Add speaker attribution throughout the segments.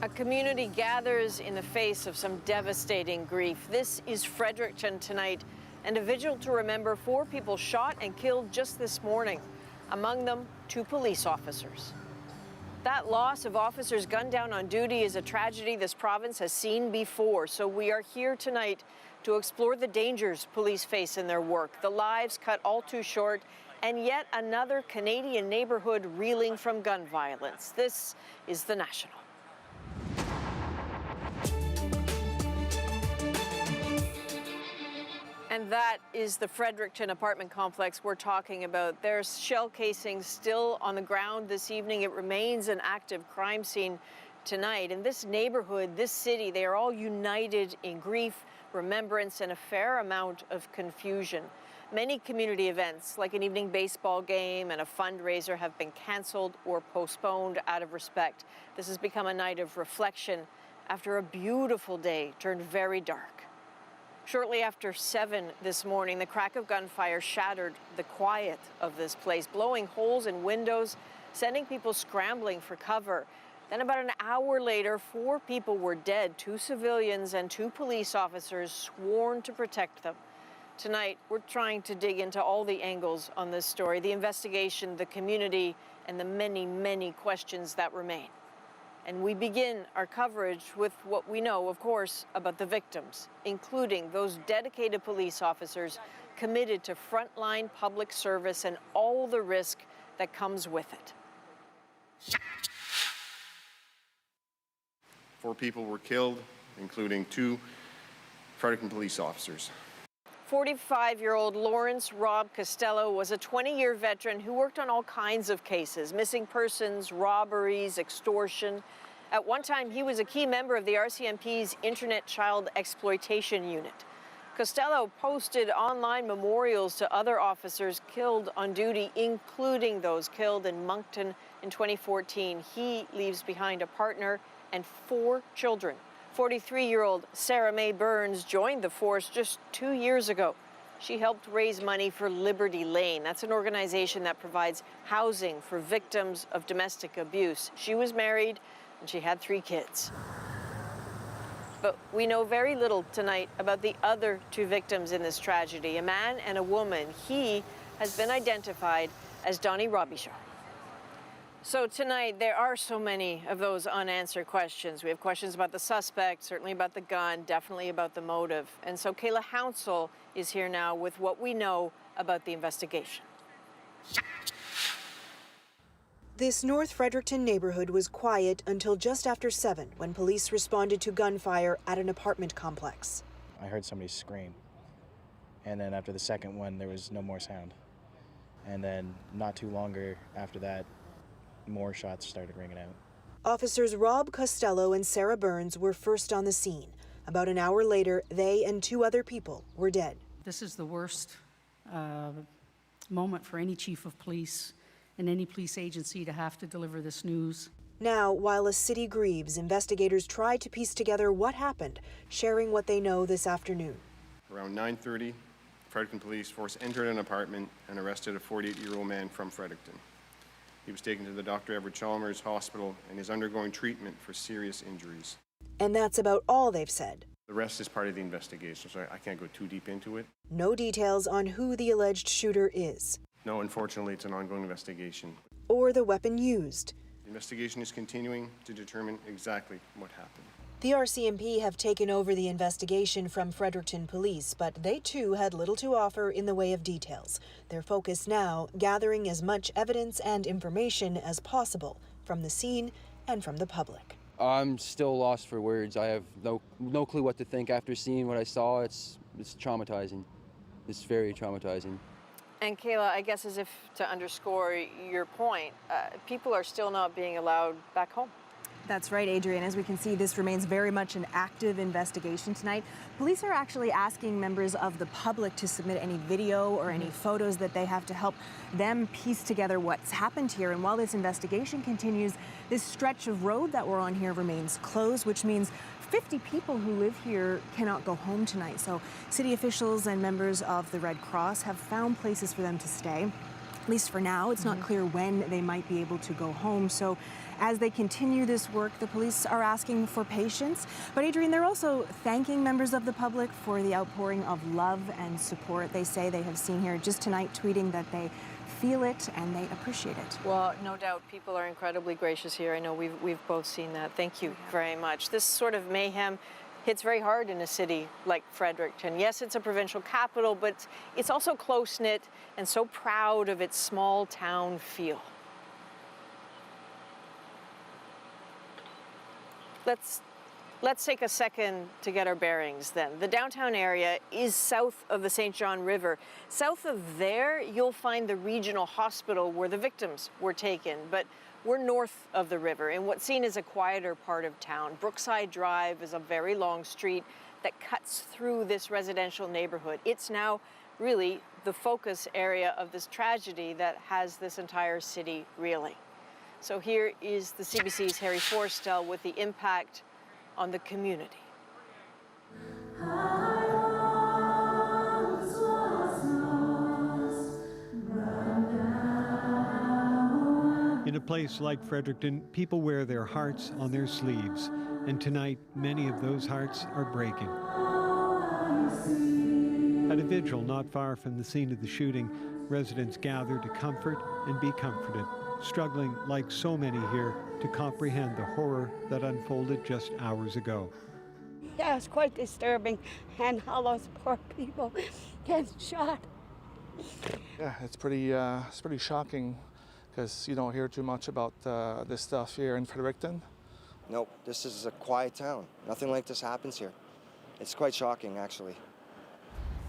Speaker 1: A community gathers in the face of some devastating grief. This is Fredericton tonight, and a vigil to remember 4 people shot and killed just this morning. Among them, 2 police officers. That loss of officers gunned down on duty is a tragedy this province has seen before. So we are here tonight to explore the dangers police face in their work, the lives cut all too short, and yet another Canadian neighborhood reeling from gun violence. This is The National. And that is the Fredericton apartment complex we're talking about. There's shell casings still on the ground this evening. It remains an active crime scene tonight. In this neighborhood, this city, they are all united in grief, remembrance, and a fair amount of confusion. Many community events, like an evening baseball game and a fundraiser, have been canceled or postponed out of respect. This has become a night of reflection after a beautiful day turned very dark. Shortly after 7 this morning, the crack of gunfire shattered the quiet of this place, blowing holes in windows, sending people scrambling for cover. Then about an hour later, 4 people were dead, 2 civilians and 2 police officers sworn to protect them. Tonight, we're trying to dig into all the angles on this story, the investigation, the community, and the many, many questions that remain. And we begin our coverage with what we know, of course, about the victims, including those dedicated police officers committed to frontline public service and all the risk that comes with it.
Speaker 2: 4 people were killed, including 2 Fredericton police officers.
Speaker 1: 45-year-old Lawrence Rob Costello was a 20-year veteran who worked on all kinds of cases, missing persons, robberies, extortion. At one time, he was a key member of the RCMP's Internet Child Exploitation Unit. Costello posted online memorials to other officers killed on duty, including those killed in Moncton in 2014. He leaves behind a partner and 4 children. 43-year-old Sarah Mae Burns joined the force just 2 years ago. She helped raise money for Liberty Lane. That's an organization that provides housing for victims of domestic abuse. She was married and she had 3 kids. But we know very little tonight about the other 2 victims in this tragedy, a man and a woman. He has been identified as Donnie Robichaud. So tonight, there are so many of those unanswered questions. We have questions about the suspect, certainly about the gun, definitely about the motive. And so Kayla Hounsell is here now with what we know about the investigation.
Speaker 3: This North Fredericton neighborhood was quiet until just after 7 when police responded to gunfire at an apartment complex.
Speaker 4: I heard somebody scream, and then after the second one, there was no more sound. And then not too longer after that, more shots started ringing out.
Speaker 3: Officers Rob Costello and Sarah Burns were first on the scene. About an hour later, they and 2 other people were dead.
Speaker 5: This is the worst moment for any chief of police and any police agency to have to deliver this news.
Speaker 3: Now, while a city grieves, investigators try to piece together what happened, sharing what they know this afternoon.
Speaker 2: Around 9:30, Fredericton police force entered an apartment and arrested a 48-year-old man from Fredericton. He was taken to the Dr. Edward Chalmers Hospital and is undergoing treatment for serious injuries.
Speaker 3: And that's about all they've said.
Speaker 2: The rest is part of the investigation, so I can't go too deep into it.
Speaker 3: No details on who the alleged shooter is.
Speaker 2: No, unfortunately, it's an ongoing investigation.
Speaker 3: Or the weapon used.
Speaker 2: The investigation is continuing to determine exactly what happened.
Speaker 3: The RCMP have taken over the investigation from Fredericton Police, but they too had little to offer in the way of details. Their focus now, gathering as much evidence and information as possible from the scene and from the public.
Speaker 6: I'm still lost for words. I have no clue what to think after seeing what I saw. It's traumatizing. It's very traumatizing.
Speaker 1: And Kayla, I guess as if to underscore your point, people are still not being allowed back home.
Speaker 7: That's right, Adrian. As we can see, this remains very much an active investigation tonight. Police are actually asking members of the public to submit any video or any photos that they have to help them piece together what's happened here. And while this investigation continues, this stretch of road that we're on here remains closed, which means 50 people who live here cannot go home tonight. So city officials and members of the Red Cross have found places for them to stay. At least for now, it's not clear when they might be able to go home. So As they continue this work, the police are asking for patience. But Adrienne, they're also thanking members of the public for the outpouring of love and support they say they have seen here. Just tonight tweeting that they feel it and they appreciate it.
Speaker 1: Well, no doubt people are incredibly gracious here. I know we've both seen that. Thank you very much. This sort of mayhem hits very hard in a city like Fredericton. Yes, it's a provincial capital, but it's also close-knit and so proud of its small town feel. Let's take a second to get our bearings then. The downtown area is south of the St. John River. South of there, you'll find the regional hospital where the victims were taken, but we're north of the river in what's seen as a quieter part of town. Brookside Drive is a very long street that cuts through this residential neighborhood. It's now really the focus area of this tragedy that has this entire city reeling. So here is the CBC's Harry Forstell with the impact on the community.
Speaker 8: In a place like Fredericton, people wear their hearts on their sleeves, and tonight many of those hearts are breaking. At a vigil not far from the scene of the shooting, residents gather to comfort and be comforted, struggling like so many here to comprehend the horror that unfolded just hours ago.
Speaker 9: Yeah, it's quite disturbing, and all those poor people getting shot.
Speaker 10: Yeah, it's pretty shocking because you don't hear too much about this stuff here in Fredericton.
Speaker 11: Nope, this is a quiet town. Nothing like this happens here. It's quite shocking, actually.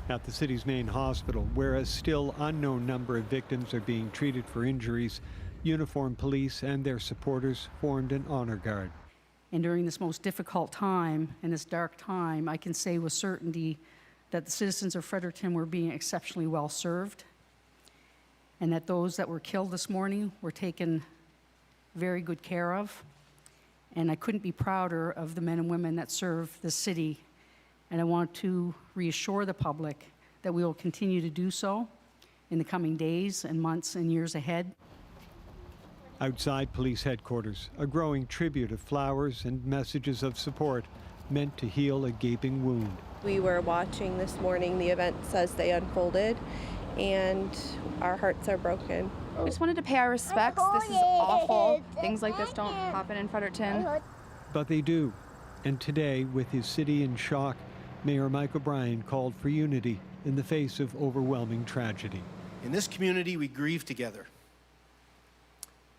Speaker 8: At the city's main hospital, where a still unknown number of victims are being treated for injuries, uniformed police and their supporters formed an honor guard.
Speaker 5: And during this most difficult time, and this dark time, I can say with certainty that the citizens of Fredericton were being exceptionally well served, and that those that were killed this morning were taken very good care of. And I couldn't be prouder of the men and women that serve this city. And I want to reassure the public that we will continue to do so in the coming days and months and years ahead.
Speaker 8: Outside police headquarters, a growing tribute of flowers and messages of support meant to heal a gaping wound.
Speaker 12: We were watching this morning the events as they unfolded, and our hearts are broken.
Speaker 13: We just wanted to pay our respects. This is awful. Things like this don't happen in Fredericton.
Speaker 8: But they do. And today, with his city in shock, Mayor Mike O'Brien called for unity in the face of overwhelming tragedy.
Speaker 14: In this community, we grieve together,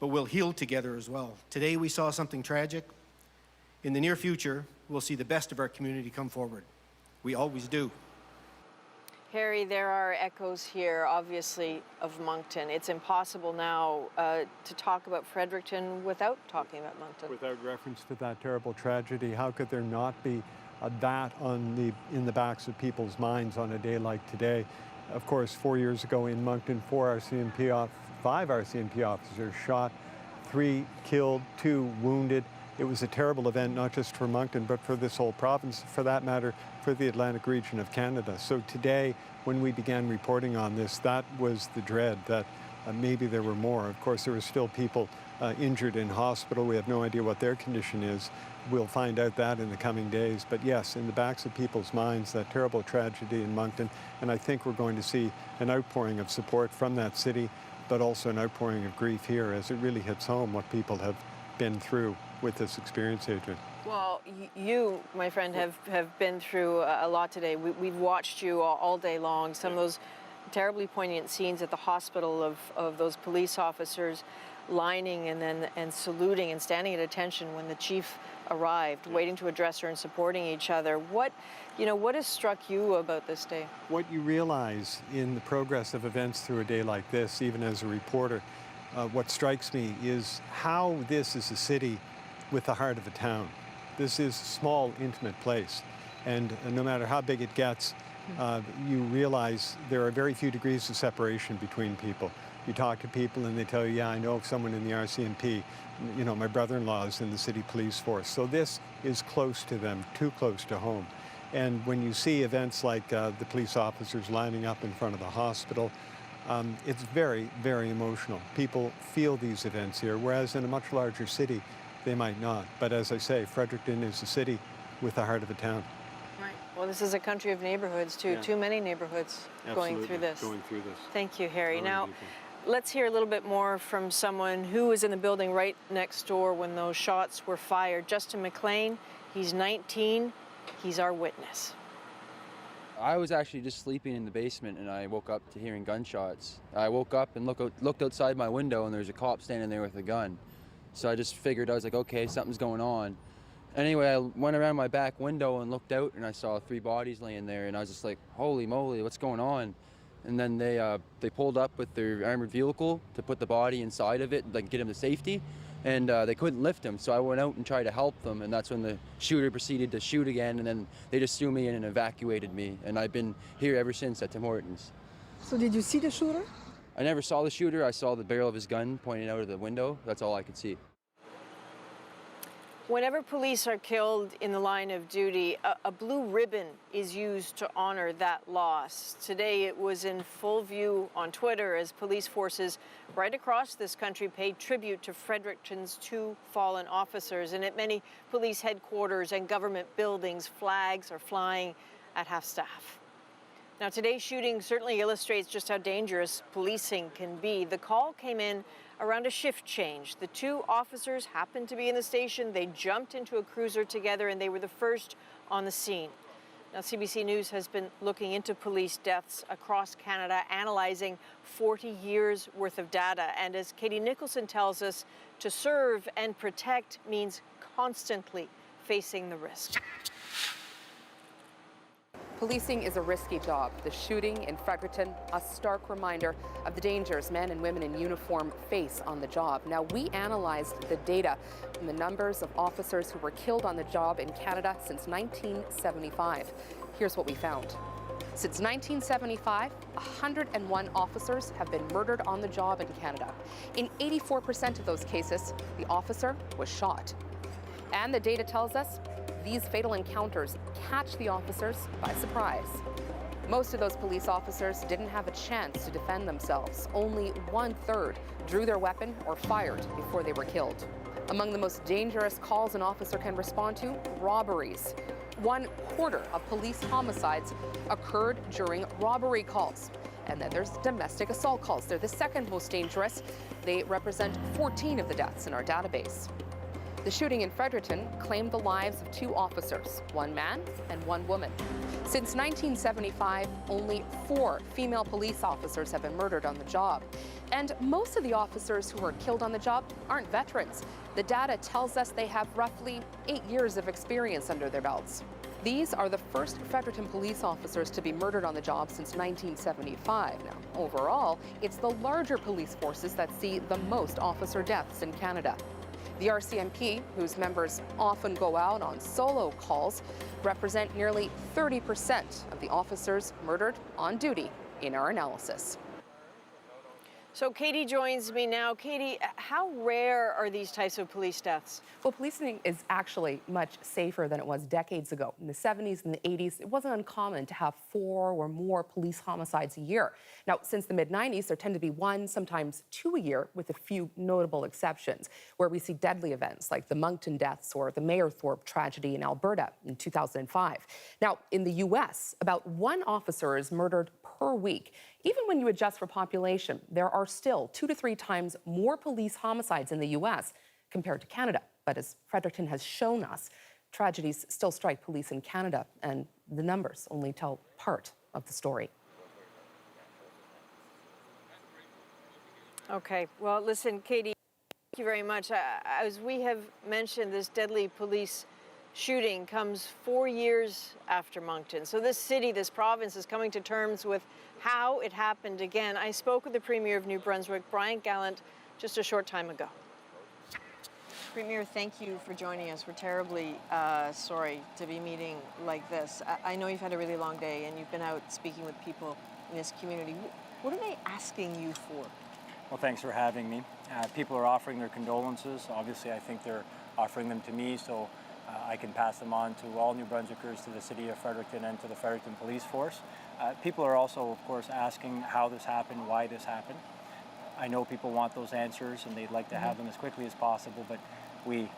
Speaker 14: but we'll heal together as well. Today, we saw something tragic. In the near future, we'll see the best of our community come forward. We always do.
Speaker 1: Harry, there are echoes here, obviously, of Moncton. It's impossible now to talk about Fredericton without talking about Moncton.
Speaker 8: Without reference to that terrible tragedy, how could there not be that in the backs of people's minds on a day like today? Of course, 4 years ago in Moncton, 5 RCMP officers shot, 3 killed, 2 wounded. It was a terrible event, not just for Moncton, but for this whole province, for that matter, for the Atlantic region of Canada. So today, when we began reporting on this, that was the dread that maybe there were more. Of course, there were still people injured in hospital. We have no idea what their condition is. We'll find out that in the coming days. But yes, in the backs of people's minds, that terrible tragedy in Moncton. And I think we're going to see an outpouring of support from that city, but also an outpouring of grief here as it really hits home what people have been through with this experience, Adrienne.
Speaker 1: Well, you, my friend, have been through a lot today. We've watched you all day long. Some of those terribly poignant scenes at the hospital of those police officers lining and saluting and standing at attention when the chief arrived, waiting to address her and supporting each other. What has struck you about this day? What
Speaker 8: you realize in the progress of events through a day like this, even as a reporter, what strikes me is how this is a city with the heart of a town. This is a small, intimate place, and no matter how big it gets, you realize there are very few degrees of separation between people. You talk to people and they tell you, yeah, I know someone in the RCMP. You know, my brother-in-law is in the city police force. So this is close to them, too close to home. And when you see events like the police officers lining up in front of the hospital, It's very, very emotional. People feel these events here, whereas in a much larger city, they might not. But as I say, Fredericton is a city with the heart of a town.
Speaker 1: Right. Well, this is a country of neighborhoods, too.
Speaker 8: Yeah.
Speaker 1: Too many neighborhoods going through this. Thank you, Harry. Now, let's hear a little bit more from someone who was in the building right next door when those shots were fired. Justin McLean, he's 19. He's our witness.
Speaker 6: I was actually just sleeping in the basement and I woke up to hearing gunshots. I woke up and looked outside my window and there was a cop standing there with a gun. So I just figured, I was like, okay, something's going on. Anyway, I went around my back window and looked out and I saw 3 bodies laying there and I was just like, holy moly, what's going on? And then they pulled up with their armored vehicle to put the body inside of it, like get him to safety. And they couldn't lift him, so I went out and tried to help them, and that's when the shooter proceeded to shoot again, and then they just threw me in and evacuated me, and I've been here ever since at Tim Hortons.
Speaker 15: So did you see the shooter?
Speaker 6: I never saw the shooter. I saw the barrel of his gun pointing out of the window. That's all I could see.
Speaker 1: Whenever police are killed in the line of duty, a blue ribbon is used to honor that loss. Today, it was in full view on Twitter as police forces right across this country paid tribute to Fredericton's 2 fallen officers. And at many police headquarters and government buildings, flags are flying at half-staff. Now, today's shooting certainly illustrates just how dangerous policing can be. The call came in around a shift change. The 2 officers happened to be in the station. They jumped into a cruiser together and they were the first on the scene. Now, CBC News has been looking into police deaths across Canada, analyzing 40 years worth of data. And as Katie Nicholson tells us, to serve and protect means constantly facing the risk.
Speaker 16: Policing is a risky job. The shooting in Fredericton, a stark reminder of the dangers men and women in uniform face on the job. Now, we analyzed the data from the numbers of officers who were killed on the job in Canada since 1975. Here's what we found. Since 1975, 101 officers have been murdered on the job in Canada. In 84% of those cases, the officer was shot. And the data tells us these fatal encounters catch the officers by surprise. Most of those police officers didn't have a chance to defend themselves. Only 1/3 drew their weapon or fired before they were killed. Among the most dangerous calls an officer can respond to, robberies. 1/4 of police homicides occurred during robbery calls. And then there's domestic assault calls. They're the second most dangerous. They represent 14 of the deaths in our database. The shooting in Fredericton claimed the lives of 2 officers, 1 man and 1 woman. Since 1975, only 4 female police officers have been murdered on the job. And most of the officers who were killed on the job aren't veterans. The data tells us they have roughly 8 years of experience under their belts. These are the first Fredericton police officers to be murdered on the job since 1975. Now, overall, it's the larger police forces that see the most officer deaths in Canada. The RCMP, whose members often go out on solo calls, represent nearly 30% of the officers murdered on duty in our analysis.
Speaker 1: So Katie joins me now. Katie, how rare are these types of police deaths?
Speaker 16: Well, policing is actually much safer than it was decades ago. In the 70s and the 80s, it wasn't uncommon to have 4 or more police homicides a year. Now, since the mid-90s, there tend to be 1, sometimes 2 a year, with a few notable exceptions, where we see deadly events like the Moncton deaths or the Mayerthorpe tragedy in Alberta in 2005. Now, in the U.S., about 1 officer is murdered per week. Even when you adjust for population, there are still 2 to 3 times more police homicides in the U.S. compared to Canada. But as Fredericton has shown us, tragedies still strike police in Canada, and the numbers only tell part of the story.
Speaker 1: Okay, well, listen, Katie, thank you very much. As we have mentioned, this deadly police shooting comes 4 years after Moncton. So this city, this province is coming to terms with how it happened again. I spoke with the Premier of New Brunswick, Brian Gallant, just a short time ago. Premier, thank you for joining us. We're terribly sorry to be meeting like this. I know you've had a really long day and you've been out speaking with people in this community. What are they asking you for?
Speaker 17: Well, thanks for having me. People are offering their condolences. Obviously, I think they're offering them to me, so I can pass them on to all New Brunswickers, to the City of Fredericton, and to the Fredericton Police Force. People are also, of course, asking how this happened, why this happened. I know people want those answers and they'd like to have them as quickly as possible, but we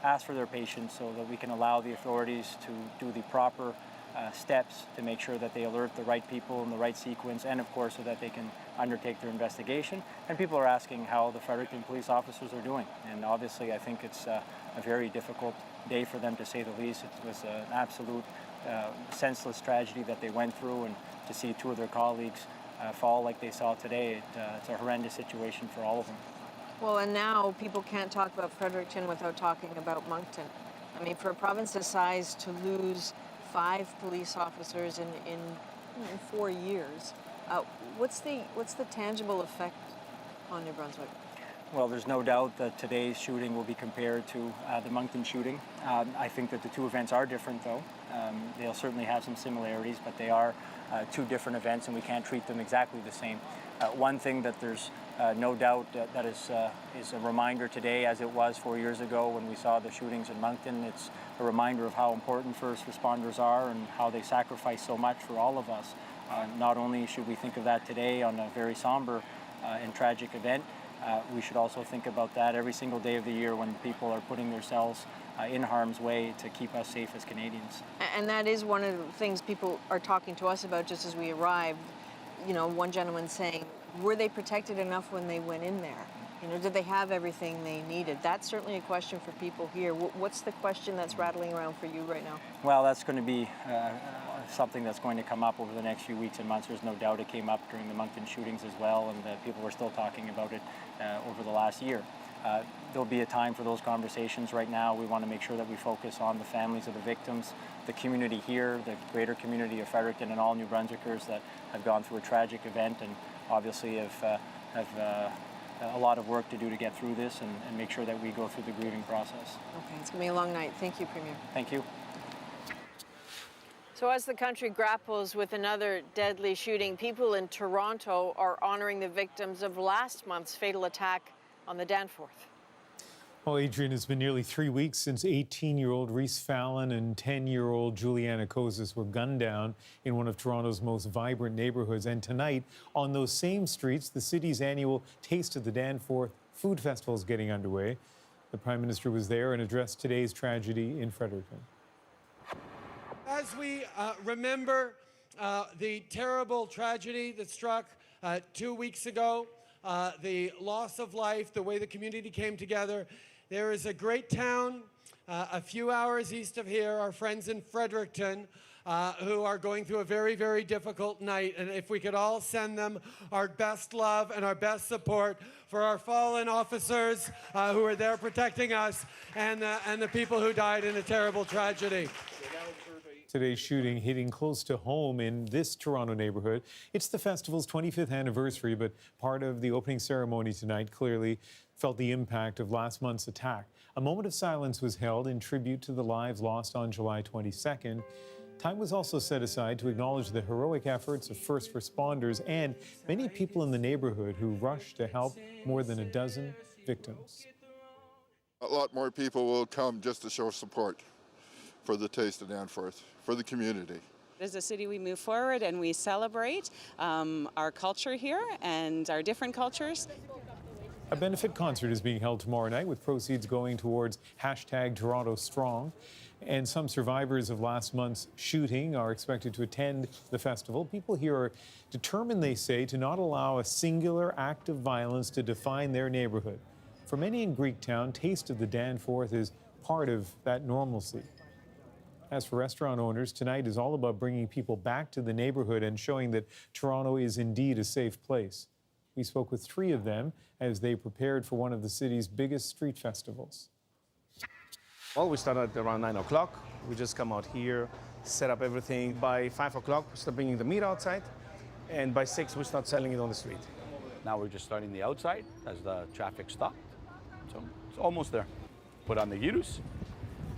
Speaker 17: ask for their patience so that we can allow the authorities to do the proper steps to make sure that they alert the right people in the right sequence, and of course so that they can undertake their investigation. And people are asking how the Fredericton police officers are doing. And obviously I think it's a very difficult day for them, to say the least. It was an absolute senseless tragedy that they went through, and to see two of their colleagues fall like they saw today, it's a horrendous situation for all of them.
Speaker 1: Well, and now people can't talk about Fredericton without talking about Moncton. I mean, for a province this size to lose 5 police officers in 4 years, what's the tangible effect on New Brunswick?
Speaker 17: Well, there's no doubt that today's shooting will be compared to the Moncton shooting. I think that the two events are different, though. They'll certainly have some similarities, but they are two different events, and we can't treat them exactly the same. One thing that there's no doubt that is a reminder today, as it was 4 years ago when we saw the shootings in Moncton. It's a reminder of how important first responders are and how they sacrifice so much for all of us. Not only should we think of that today on a very somber and tragic event, we should also think about that every single day of the year when people are putting themselves in harm's way to keep us safe as Canadians.
Speaker 1: And that is one of the things people are talking to us about just as we arrived. You know, one gentleman saying, were they protected enough when they went in there? You know, did they have everything they needed? That's certainly a question for people here. What's the question that's rattling around for you right now?
Speaker 17: Well, that's going to be something that's going to come up over the next few weeks and months. There's no doubt it came up during the Moncton shootings as well, and people were still talking about it over the last year. There'll be a time for those conversations. Right now, we want to make sure that we focus on the families of the victims, the community here, the greater community of Fredericton, and all New Brunswickers that have gone through a tragic event, and obviously have a lot of work to do to get through this and make sure that we go through the grieving process.
Speaker 1: Okay, it's going to be a long night. Thank you, Premier.
Speaker 17: Thank you.
Speaker 1: So as the country grapples with another deadly shooting, people in Toronto are honoring the victims of last month's fatal attack on the Danforth.
Speaker 18: Well, Adrian, it's been nearly 3 weeks since 18-year-old Reese Fallon and 10-year-old Juliana Kozis were gunned down in one of Toronto's most vibrant neighborhoods. And tonight, on those same streets, the city's annual Taste of the Danforth Food Festival is getting underway. The Prime Minister was there and addressed today's tragedy in Fredericton.
Speaker 19: As we remember the terrible tragedy that struck 2 weeks ago, the loss of life, the way the community came together, there is a great town a few hours east of here, our friends in Fredericton, who are going through a very, very difficult night. And if we could all send them our best love and our best support for our fallen officers who are there protecting us, and the people who died in a terrible tragedy.
Speaker 18: Today's shooting hitting close to home in this Toronto neighborhood. It's the festival's 25th anniversary, but part of the opening ceremony tonight clearly felt the impact of last month's attack. A moment of silence was held in tribute to the lives lost on July 22nd. Time was also set aside to acknowledge the heroic efforts of first responders and many people in the neighborhood who rushed to help more than a dozen victims.
Speaker 20: A lot more people will come just to show support for the Taste of Danforth, for the community.
Speaker 21: As a city, we move forward and we celebrate our culture here and our different cultures.
Speaker 18: A benefit concert is being held tomorrow night with proceeds going towards #TorontoStrong. And some survivors of last month's shooting are expected to attend the festival. People here are determined, they say, to not allow a singular act of violence to define their neighborhood. For many in Greektown, Taste of the Danforth is part of that normalcy. As for restaurant owners, tonight is all about bringing people back to the neighborhood and showing that Toronto is indeed a safe place. We spoke with 3 of them as they prepared for one of the city's biggest street festivals.
Speaker 22: Well, we started around 9 o'clock. We just come out here, set up everything. By 5 o'clock, we start bringing the meat outside. And by 6, we start selling it on the street.
Speaker 23: Now we're just starting the outside as the traffic stopped. So it's almost there. Put on the gyros,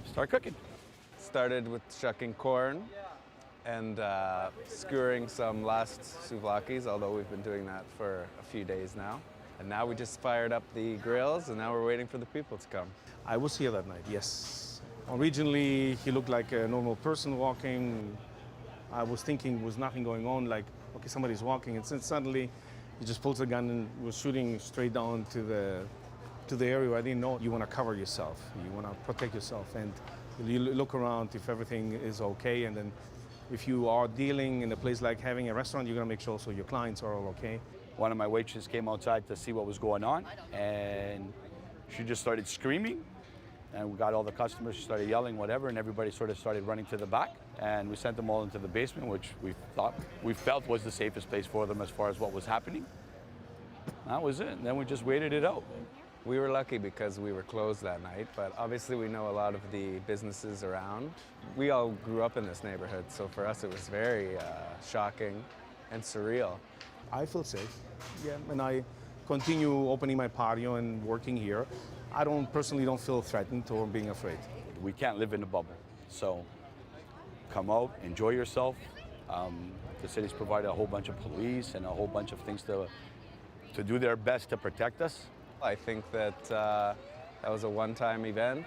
Speaker 23: start cooking.
Speaker 24: Started with shucking corn and skewering some last souvlaki's, although we've been doing that for a few days now. And now we just fired up the grills, and now we're waiting for the people to come.
Speaker 22: I was here that night, yes. Originally, he looked like a normal person walking. I was thinking was nothing going on, like, okay, somebody's walking. And then suddenly, he just pulls a gun and was shooting straight down to the area where I didn't know. You want to cover yourself. You want to protect yourself. And you look around if everything is okay. And then if you are dealing in a place like having a restaurant, you're going to make sure also your clients are all okay.
Speaker 23: One of my waitresses came outside to see what was going on, and she just started screaming. And we got all the customers, started yelling, whatever, and everybody sort of started running to the back. And we sent them all into the basement, which we felt was the safest place for them as far as what was happening. That was it. And then we just waited it out.
Speaker 24: We were lucky because we were closed that night, but obviously we know a lot of the businesses around. We all grew up in this neighborhood, so for us it was very shocking and surreal.
Speaker 22: I feel safe, yeah, and I continue opening my patio and working here. I personally don't feel threatened or being afraid.
Speaker 23: We can't live in a bubble, so come out, enjoy yourself. The city's provided a whole bunch of police and a whole bunch of things to do their best to protect us.
Speaker 24: I think that that was a one-time event.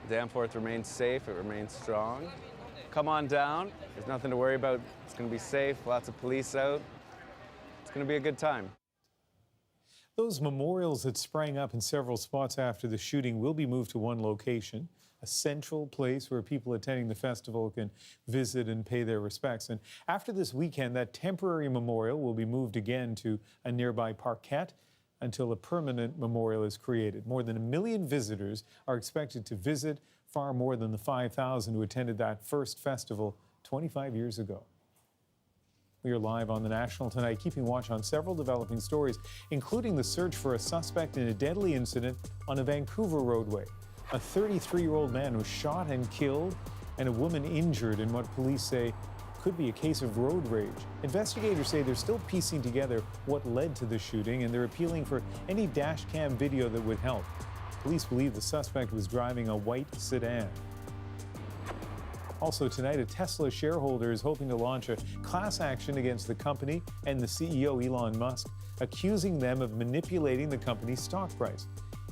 Speaker 24: Danforth remains safe, it remains strong. Come on down, there's nothing to worry about. It's gonna be safe, lots of police out. It's gonna be a good time.
Speaker 18: Those memorials that sprang up in several spots after the shooting will be moved to one location, a central place where people attending the festival can visit and pay their respects. And after this weekend, that temporary memorial will be moved again to a nearby parkette until a permanent memorial is created. More than 1 million visitors are expected to visit, far more than the 5,000 who attended that first festival 25 years ago. We are live on The National tonight, keeping watch on several developing stories, including the search for a suspect in a deadly incident on a Vancouver roadway. A 33-year-old man was shot and killed, and a woman injured in what police say could be a case of road rage. Investigators say they're still piecing together what led to the shooting, and they're appealing for any dash cam video that would help. Police believe the suspect was driving a white sedan. Also tonight, a Tesla shareholder is hoping to launch a class action against the company and the CEO, Elon Musk, accusing them of manipulating the company's stock price.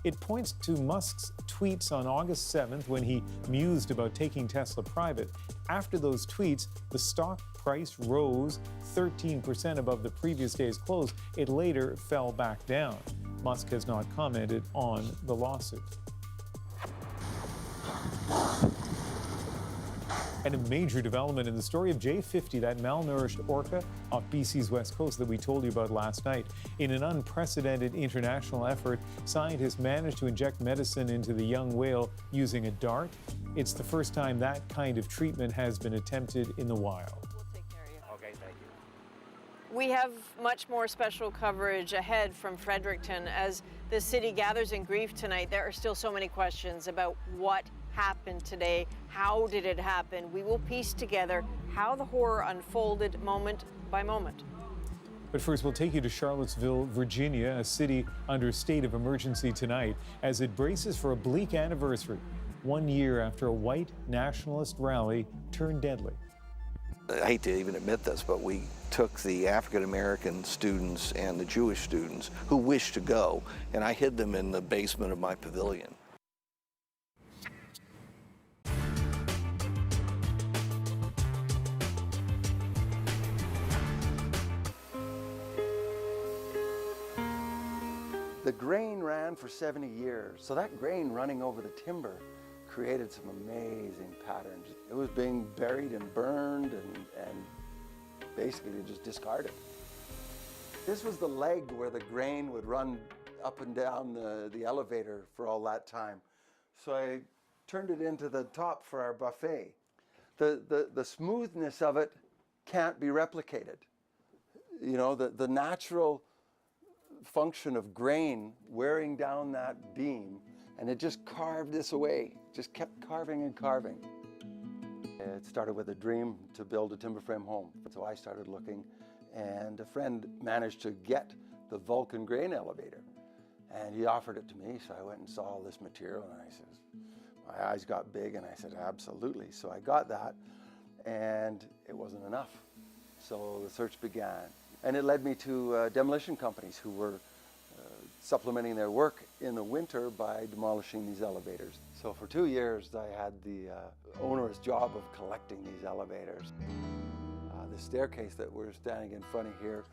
Speaker 18: It points to Musk's tweets on August 7th when he mused about taking Tesla private. After those tweets, the stock price rose 13% above the previous day's close. It later fell back down. Musk has not commented on the lawsuit. And a major development in the story of J50, that malnourished orca off BC's west coast that we told you about last night. In an unprecedented international effort, scientists managed to inject medicine into the young whale using a dart. It's the first time that kind of treatment has been attempted in the wild.
Speaker 1: We'll take care of you.
Speaker 23: Okay, thank you.
Speaker 1: We have much more special coverage ahead from Fredericton. As the city gathers in grief tonight, there are still so many questions about what happened today. How did it happen? We will piece together how the horror unfolded moment by moment.
Speaker 18: But first, we'll take you to Charlottesville, Virginia, a city under a state of emergency tonight as it braces for a bleak anniversary, 1 year after a white nationalist rally turned deadly.
Speaker 2: I hate to even admit this, but we took the African-American students and the Jewish students who wished to go, and I hid them in the basement of my pavilion. The grain ran for 70 years, so that grain running over the timber created some amazing patterns. It was being buried and burned and basically just discarded. This was the leg where the grain would run up and down the elevator for all that time. So I turned it into the top for our buffet. The smoothness of it can't be replicated. You know, the natural function of grain wearing down that beam, and it just carved this away, just kept carving and carving. It started with a dream to build a timber frame home. So I started looking, and a friend managed to get the Vulcan grain elevator, and he offered it to me. So I went and saw all this material, and I said, my eyes got big, and I said, absolutely. So I got that, and it wasn't enough. So the search began. And it led me to demolition companies who were supplementing their work in the winter by demolishing these elevators. So for 2 years, I had the onerous job of collecting these elevators. The staircase that we're standing in front of here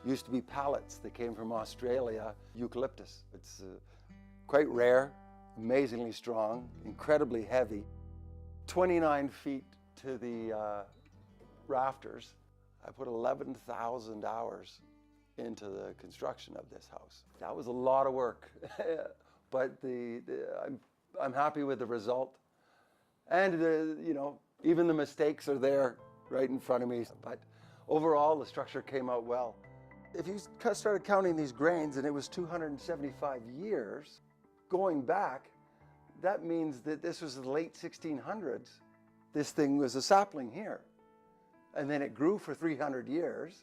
Speaker 2: used to be pallets that came from Australia, eucalyptus. It's quite rare, amazingly strong, incredibly heavy. 29 feet to the rafters. I put 11,000 hours into the construction of this house. That was a lot of work, but I'm happy with the result. And you know, even the mistakes are there right in front of me, but overall the structure came out well. If you started counting these grains, and it was 275 years, going back, that means that this was the late 1600s. This thing was a sapling here, and then it grew for 300 years.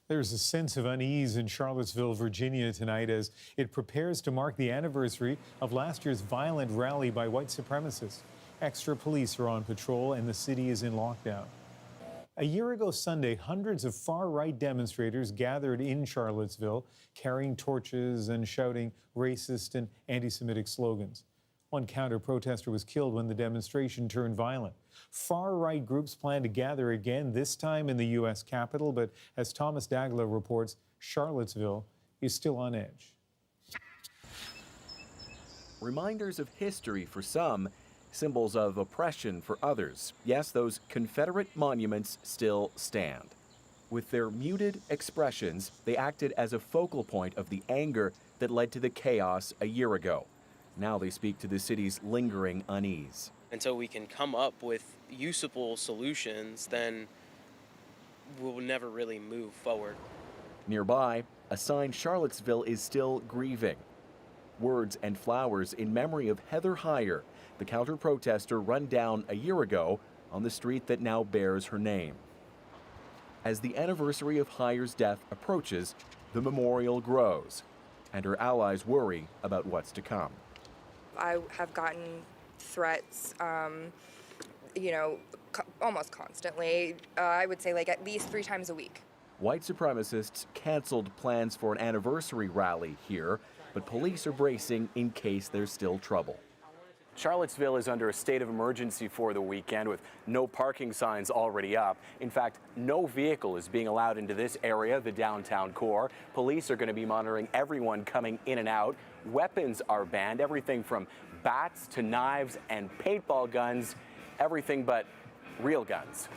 Speaker 18: There's a sense of unease in Charlottesville, Virginia tonight as it prepares to mark the anniversary of last year's violent rally by white supremacists. Extra police are on patrol and the city is in lockdown. A year ago Sunday, hundreds of far-right demonstrators gathered in Charlottesville, carrying torches and shouting racist and anti-Semitic slogans. One counter-protester was killed when the demonstration turned violent. Far-right groups plan to gather again, this time in the U.S. Capitol, but as Thomas Dagla reports, Charlottesville is still on edge.
Speaker 3: Reminders of history for some, symbols of oppression for others. Yes, those Confederate monuments still stand. With their muted expressions, they acted as a focal point of the anger that led to the chaos a year ago. Now they speak to the city's lingering unease.
Speaker 4: Until we can come up with usable solutions, then we'll never really move forward.
Speaker 3: Nearby, a sign Charlottesville is still grieving. Words and flowers in memory of Heather Heyer, the counter-protester run down a year ago on the street that now bears her name. As the anniversary of Heyer's death approaches, the memorial grows, and her allies worry about what's to come.
Speaker 7: I have gotten threats, almost constantly. I would say like at least 3 times a week.
Speaker 3: White supremacists canceled plans for an anniversary rally here, but police are bracing in case there's still trouble.
Speaker 9: Charlottesville is under a state of emergency for the weekend with no parking signs already up. In fact, no vehicle is being allowed into this area, the downtown core. Police are going to be monitoring everyone coming in and out. Weapons are banned, everything from bats to knives and paintball guns, everything but real guns.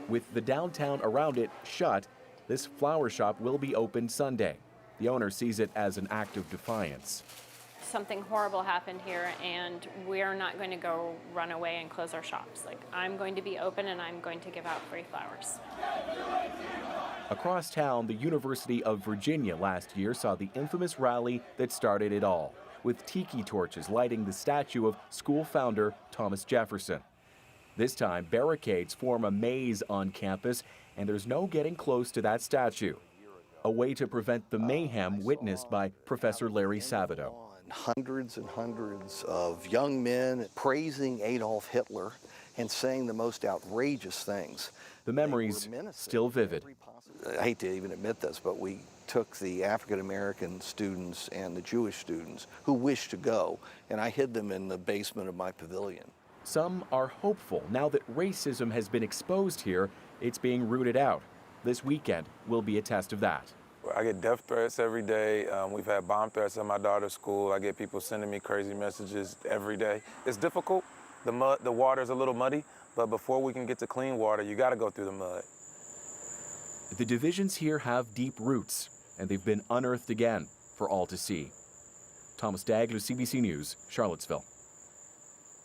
Speaker 3: With the downtown around it shut, this flower shop will be open Sunday. The owner sees it as an act of defiance.
Speaker 25: Something horrible happened here and we're not going to go run away and close our shops. Like, I'm going to be open and I'm going to give out free flowers.
Speaker 3: Across town, the University of Virginia last year saw the infamous rally that started it all, with tiki torches lighting the statue of school founder Thomas Jefferson. This time, barricades form a maze on campus, and there's no getting close to that statue. A way to prevent the mayhem witnessed by Professor Larry Sabato.
Speaker 26: Hundreds and hundreds of young men praising Adolf Hitler and saying the most outrageous things.
Speaker 3: The memories still vivid.
Speaker 26: I hate to even admit this, but we took the African American students and the Jewish students who wished to go, and I hid them in the basement of my pavilion.
Speaker 3: Some are hopeful. Now that racism has been exposed here, it's being rooted out. This weekend will be a test of that.
Speaker 27: I get death threats every day. We've had bomb threats at my daughter's school. I get people sending me crazy messages every day. It's difficult. The water's a little muddy, but before we can get to clean water, you got to go through the mud.
Speaker 3: The divisions here have deep roots, and they've been unearthed again for all to see. Thomas Dagler, CBC News, Charlottesville.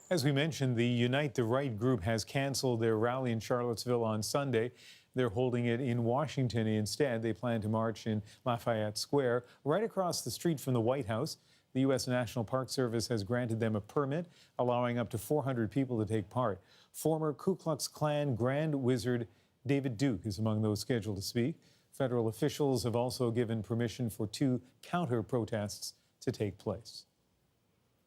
Speaker 18: As we mentioned, the Unite the Right group has canceled their rally in Charlottesville on Sunday. They're holding it in Washington instead. They plan to march in Lafayette Square, right across the street from the White House. The U.S. National Park Service has granted them a permit, allowing up to 400 people to take part. Former Ku Klux Klan Grand Wizard David Duke is among those scheduled to speak. Federal officials have also given permission for 2 counter-protests to take place.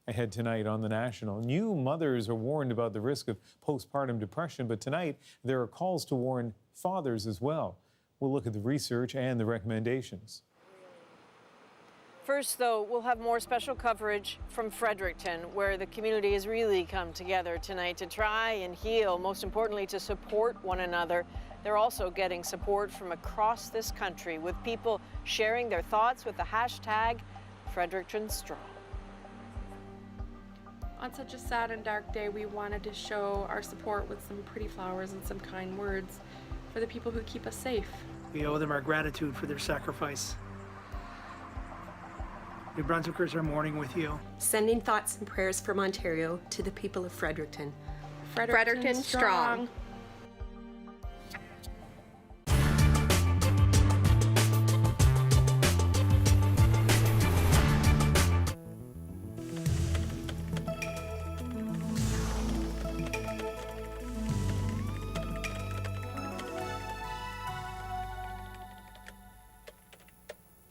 Speaker 18: ahead tonight on The National. New mothers are warned about the risk of postpartum depression, but tonight there are calls to warn fathers as well. We'll look at the research and the recommendations.
Speaker 1: First, though, we'll have more special coverage from Fredericton, where the community has really come together tonight to try and heal, most importantly, to support one another. They're also getting support from across this country, with people sharing their thoughts with the hashtag Fredericton Strong.
Speaker 5: On such a sad and dark day, we wanted to show our support with some pretty flowers and some kind words for the people who keep us safe.
Speaker 8: We owe them our gratitude for their sacrifice. New Brunswickers are mourning with you.
Speaker 10: Sending thoughts and prayers from Ontario to the people of Fredericton.
Speaker 5: Fredericton strong.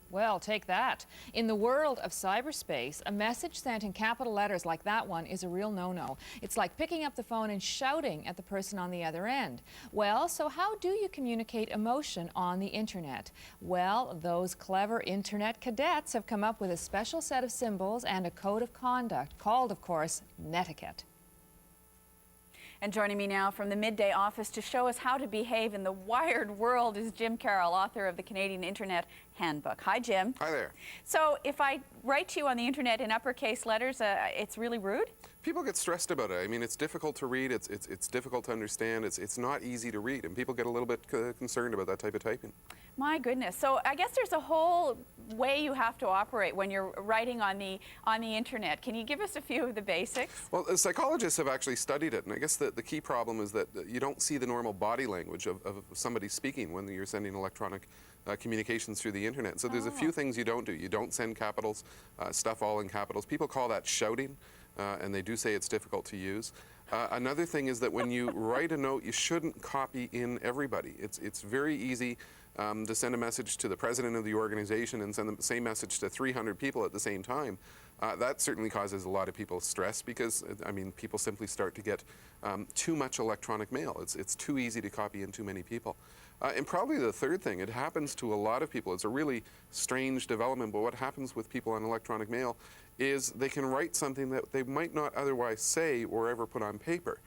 Speaker 11: Well, take that. In the world of cyberspace, a message sent in capital letters like that one is a real no-no. It's like picking up the phone and shouting at the person on the other end. Well, so how do you communicate emotion on the internet? Well, those clever internet cadets have come up with a special set of symbols and a code of conduct called, of course, netiquette.
Speaker 12: And joining me now from the Midday office to show us how to behave in the wired world is Jim Carroll, author of the Canadian Internet Handbook. Hi, Jim.
Speaker 13: Hi there.
Speaker 12: So if I write to you on the internet in uppercase letters, it's really rude?
Speaker 13: People get stressed about it. I mean, it's difficult to read. It's difficult to understand. It's not easy to read, and people get a little bit concerned about that type of typing.
Speaker 12: My goodness. So I guess there's a whole way you have to operate when you're writing on the internet. Can you give us a few of the basics?
Speaker 13: Well, psychologists have actually studied it, and I guess the key problem is that you don't see the normal body language of somebody speaking when you're sending electronic communications through the internet. So there's a few things you don't do. You don't send capitals, stuff all in capitals. People call that shouting, and they do say it's difficult to use. Another thing is that when you write a note, you shouldn't copy in everybody. It's very easy to send a message to the president of the organization and send the same message to 300 people at the same time. That certainly causes a lot of people stress because, I mean, people simply start to get too much electronic mail. It's too easy to copy in too many people. And probably the third thing, it happens to a lot of people. It's a really strange development, but what happens with people on electronic mail is they can write something that they might not otherwise say or ever put on paper.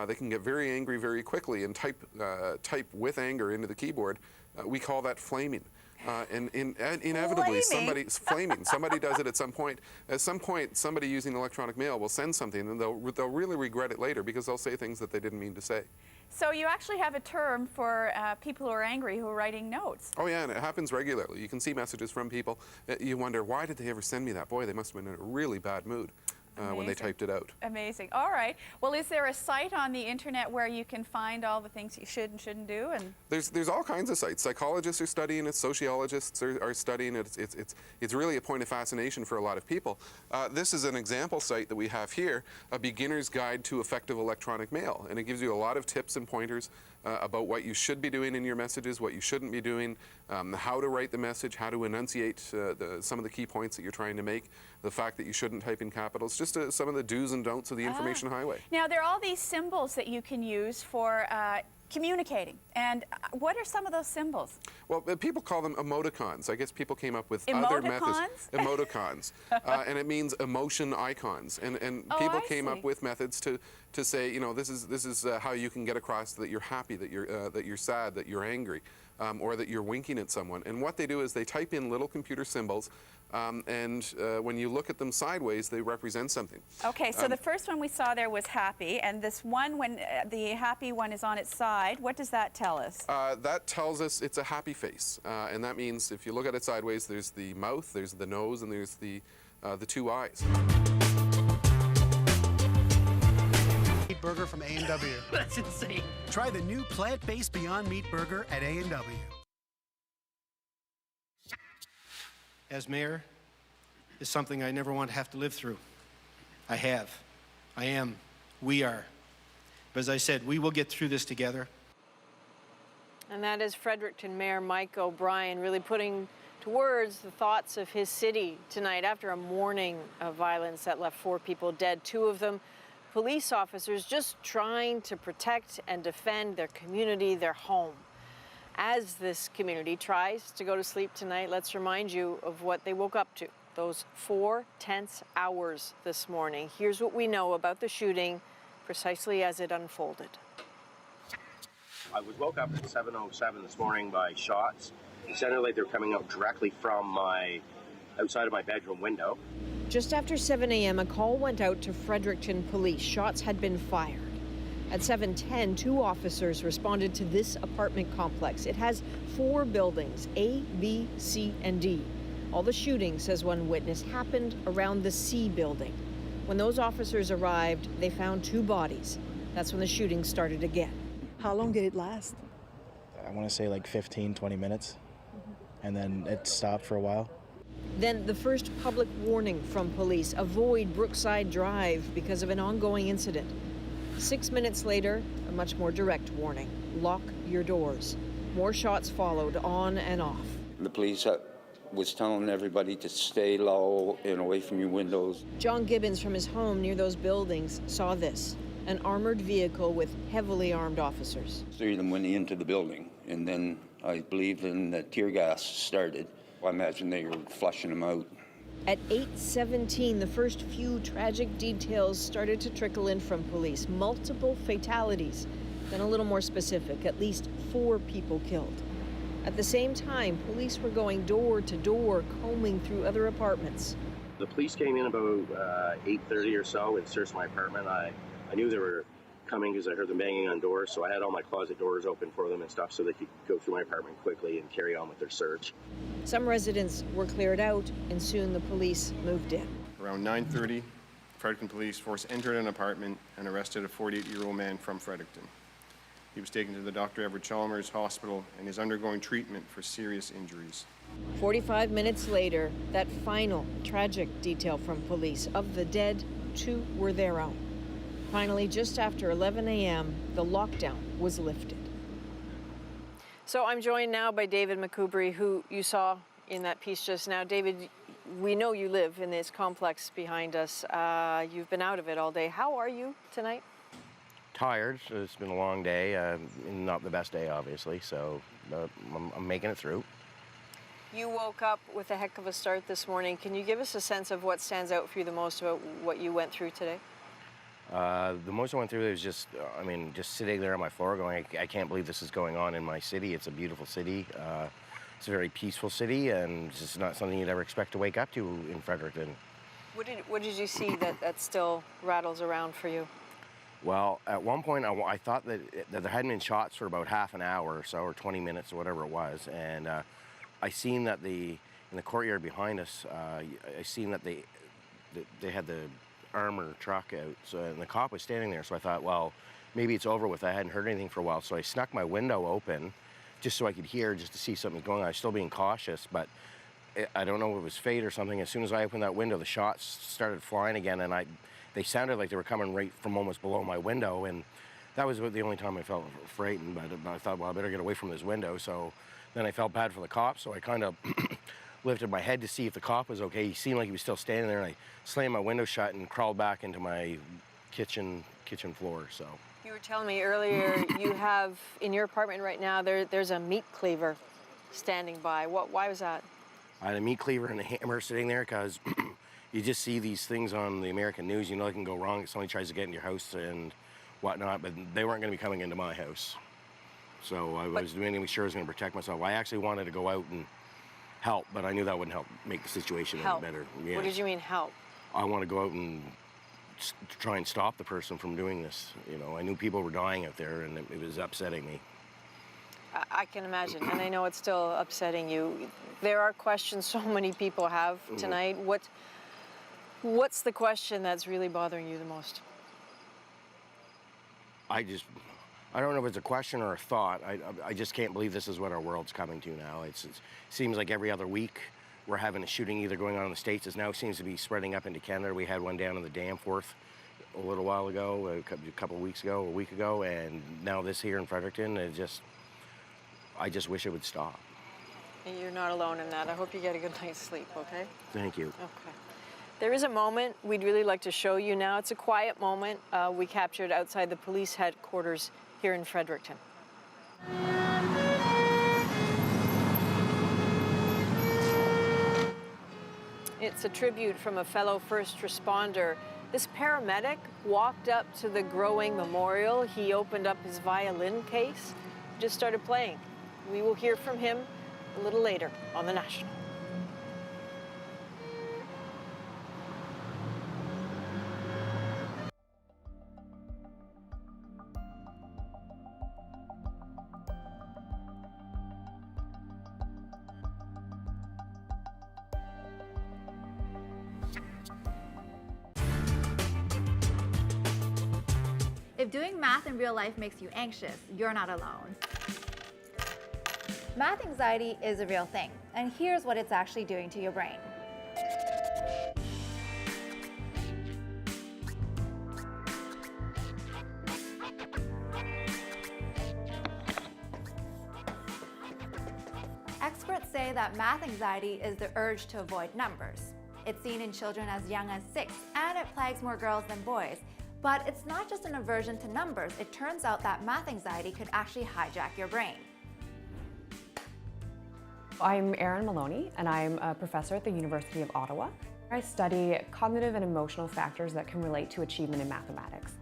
Speaker 13: They can get very angry very quickly and type with anger into the keyboard. We call that flaming. And inevitably, somebody's flaming. Somebody does it at some point. At some point, somebody using electronic mail will send something, and they'll really regret it later because they'll say things that they didn't mean to say.
Speaker 12: So you actually have a term for people who are angry who are writing notes.
Speaker 13: Oh yeah, and it happens regularly. You can see messages from people. You wonder, why did they ever send me that? Boy, they must have been in a really bad mood when they typed it out.
Speaker 12: Amazing. All right. Well, is there a site on the internet where you can find all the things you should and shouldn't do? And
Speaker 13: there's all kinds of sites. Psychologists are studying it. Sociologists are studying it. It's really a point of fascination for a lot of people. This is an example site that we have here, a beginner's guide to effective electronic mail, and it gives you a lot of tips and pointers about what you should be doing in your messages, what you shouldn't be doing, how to write the message, how to enunciate some of the key points that you're trying to make, the fact that you shouldn't type in capitals, just some of the do's and don'ts of the information highway.
Speaker 12: Now, there are all these symbols that you can use for communicating. And what are some of those symbols?
Speaker 13: Well, people call them emoticons. I guess people came up with
Speaker 12: emoticons?
Speaker 13: Other methods. Emoticons. And it means emotion icons. And people came up with methods to say, you know, this is how you can get across that you're happy, that you're sad, that you're angry, or that you're winking at someone. And what they do is they type in little computer symbols, and when you look at them sideways, they represent something.
Speaker 12: Okay, so the first one we saw there was happy, and this one, when the happy one is on its side, what does that tell us?
Speaker 13: That tells us it's a happy face, and that means if you look at it sideways, there's the mouth, there's the nose, and there's the two eyes.
Speaker 14: Meat burger from A&W.
Speaker 11: That's insane.
Speaker 14: Try the new plant-based Beyond Meat burger at A&W. As mayor, is something I never want to have to live through. I have. I am. We are. But as I said, we will get through this together.
Speaker 1: And that is Fredericton Mayor Mike O'Brien really putting to words the thoughts of his city tonight after a morning of violence that left 4 people dead, 2 of them police officers just trying to protect and defend their community, their home. As this community tries to go to sleep tonight, let's remind you of what they woke up to, those 4 tense hours this morning. Here's what we know about the shooting precisely as it unfolded.
Speaker 6: I was woke up at 7:07 this morning by shots. It sounded like they were coming out directly from outside of my bedroom window.
Speaker 1: Just after 7 a.m., a call went out to Fredericton police. Shots had been fired. At 7:10, 2 officers responded to this apartment complex. It has 4 buildings, A, B, C, and D. All the shooting, says one witness, happened around the C building. When those officers arrived, they found 2 bodies. That's when the shooting started again.
Speaker 15: How long did it last?
Speaker 16: I want to say like 15, 20 minutes. And then it stopped for a while.
Speaker 1: Then the first public warning from police, avoid Brookside Drive because of an ongoing incident. 6 minutes later, a much more direct warning, lock your doors. More shots followed on and off.
Speaker 17: The police was telling everybody to stay low and away from your windows.
Speaker 1: John Gibbons from his home near those buildings saw this, an armored vehicle with heavily armed officers.
Speaker 17: 3 of them went into the building, and then I believe then the tear gas started. I imagine they were flushing them out.
Speaker 1: At 8:17, the first few tragic details started to trickle in from police. Multiple fatalities. Then a little more specific, at least 4 people killed. At the same time, police were going door to door, combing through other apartments.
Speaker 6: The police came in about 8:30 or so and searched my apartment. I knew they were coming because I heard them banging on doors, so I had all my closet doors open for them and stuff so they could go through my apartment quickly and carry on with their search.
Speaker 1: Some residents were cleared out, and soon the police moved in.
Speaker 19: Around 9:30, Fredericton Police Force entered an apartment and arrested a 48-year-old man from Fredericton. He was taken to the Dr. Everett Chalmers Hospital and is undergoing treatment for serious injuries.
Speaker 1: 45 minutes later, that final tragic detail from police. Of the dead, 2 were their own. Finally, just after 11 a.m., the lockdown was lifted. So I'm joined now by David McCoubry, who you saw in that piece just now. David, we know you live in this complex behind us. You've been out of it all day. How are you tonight?
Speaker 6: Tired. It's been a long day. Not the best day, obviously, so I'm making it through.
Speaker 1: You woke up with a heck of a start this morning. Can you give us a sense of what stands out for you the most about what you went through today?
Speaker 6: The most I went through was just sitting there on my floor going, I can't believe this is going on in my city. It's a beautiful city. It's a very peaceful city, and it's just not something you'd ever expect to wake up to in Fredericton.
Speaker 1: What did you see that still rattles around for you?
Speaker 6: Well, at one point, I thought that there hadn't been shots for about half an hour or so, or 20 minutes or whatever it was, and I seen that in the courtyard behind us, I seen that they had the armor truck out, and the cop was standing there, so I thought, well, maybe it's over with. I hadn't heard anything for a while, so I snuck my window open just so I could hear, just to see something going on. I was still being cautious, but I don't know if it was fate or something. As soon as I opened that window, the shots started flying again, and they sounded like they were coming right from almost below my window, and that was the only time I felt frightened, but I thought, well, I better get away from this window. So then I felt bad for the cop, so I kind of lifted my head to see if the cop was okay. He seemed like he was still standing there, and I slammed my window shut and crawled back into my kitchen floor. So
Speaker 1: you were telling me earlier you have in your apartment right now there's a meat cleaver standing by. Why was that?
Speaker 6: I had a meat cleaver and a hammer sitting there because you just see these things on the American news. You know it can go wrong if somebody tries to get in your house and whatnot, but they weren't going to be coming into my house. So I was doing sure I was going to protect myself. I actually wanted to go out and help, but I knew that wouldn't help make the situation any better. Yeah.
Speaker 1: What did you mean help?
Speaker 6: I want to go out and try and stop the person from doing this. You know, I knew people were dying out there, and it was upsetting me.
Speaker 1: I can imagine, and I know it's still upsetting you. There are questions so many people have tonight. What's the question that's really bothering you the most?
Speaker 6: I don't know if it's a question or a thought. I just can't believe this is what our world's coming to now. It seems like every other week we're having a shooting either going on in the States. It now seems to be spreading up into Canada. We had one down in the Danforth a little while ago, a couple of weeks ago, a week ago, and now this here in Fredericton. I just wish it would stop.
Speaker 1: And you're not alone in that. I hope you get a good night's sleep, okay?
Speaker 6: Thank you.
Speaker 1: Okay. There is a moment we'd really like to show you now. It's a quiet moment we captured outside the police headquarters here in Fredericton. It's a tribute from a fellow first responder. This paramedic walked up to the growing memorial. He opened up his violin case, just started playing. We will hear from him a little later on The National.
Speaker 2: If doing math in real life makes you anxious, you're not alone. Math anxiety is a real thing, and here's what it's actually doing to your brain. Experts say that math anxiety is the urge to avoid numbers. It's seen in children as young as 6, and it plagues more girls than boys. But it's not just an aversion to numbers. It turns out that math anxiety could actually hijack your brain.
Speaker 15: I'm Erin Maloney, and I'm a professor at the University of Ottawa. I study cognitive and emotional factors that can relate to achievement in mathematics.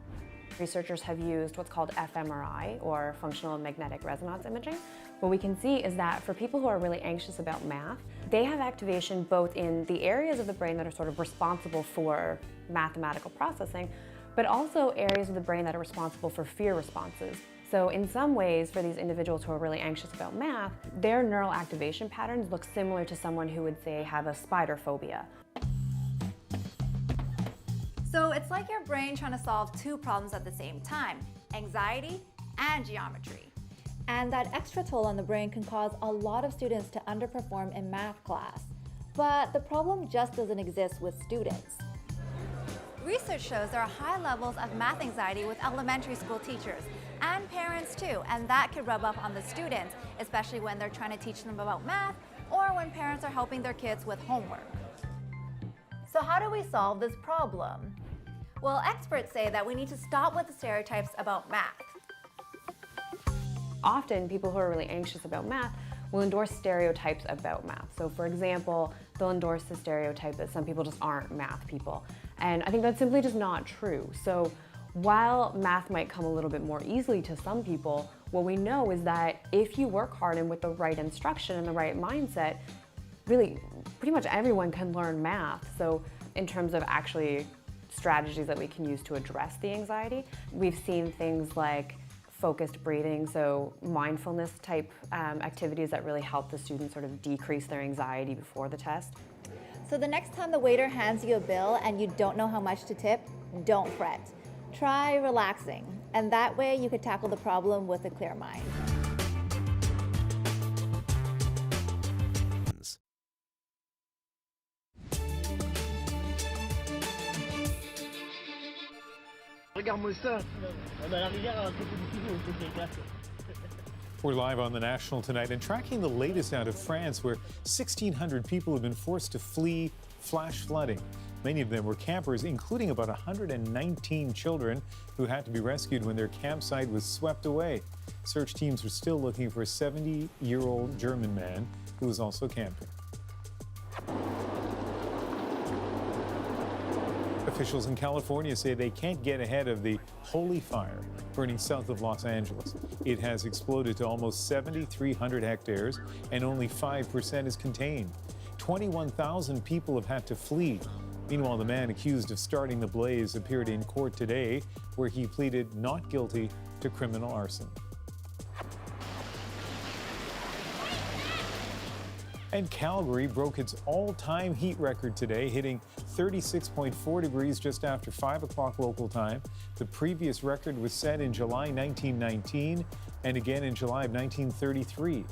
Speaker 15: Researchers have used what's called fMRI, or functional magnetic resonance imaging. What we can see is that for people who are really anxious about math, they have activation both in the areas of the brain that are sort of responsible for mathematical processing, but also areas of the brain that are responsible for fear responses. So in some ways, for these individuals who are really anxious about math, their neural activation patterns look similar to someone who would, say, have a spider phobia.
Speaker 2: So it's like your brain trying to solve two problems at the same time, anxiety and geometry. And that extra toll on the brain can cause a lot of students to underperform in math class. But the problem just doesn't exist with students. Research shows there are high levels of math anxiety with elementary school teachers and parents too, and that could rub off on the students, especially when they're trying to teach them about math or when parents are helping their kids with homework. So how do we solve this problem? Well, experts say that we need to stop with the stereotypes about math.
Speaker 15: Often, people who are really anxious about math will endorse stereotypes about math. So for example, they'll endorse the stereotype that some people just aren't math people. And I think that's simply just not true. So while math might come a little bit more easily to some people, what we know is that if you work hard and with the right instruction and the right mindset, really pretty much everyone can learn math. So in terms of actually strategies that we can use to address the anxiety, we've seen things like focused breathing, so mindfulness type activities that really help the students sort of decrease their anxiety before the test.
Speaker 2: So the next time the waiter hands you a bill and you don't know how much to tip, don't fret. Try relaxing, and that way you could tackle the problem with a clear mind.
Speaker 20: Regarde-moi ça. La rivière à côté du studio, c'est dégueulasse.
Speaker 18: We're live on The National tonight and tracking the latest out of France, where 1,600 people have been forced to flee flash flooding. Many of them were campers, including about 119 children who had to be rescued when their campsite was swept away. Search teams are still looking for a 70-year-old German man who was also camping. Officials in California say they can't get ahead of the holy fire burning south of Los Angeles. It has exploded to almost 7,300 hectares, and only 5% is contained. 21,000 people have had to flee. Meanwhile, the man accused of starting the blaze appeared in court today, where he pleaded not guilty to criminal arson. And Calgary broke its all-time heat record today, hitting 36.4 degrees just after 5 o'clock local time. The previous record was set in July 1919 and again in July of 1933.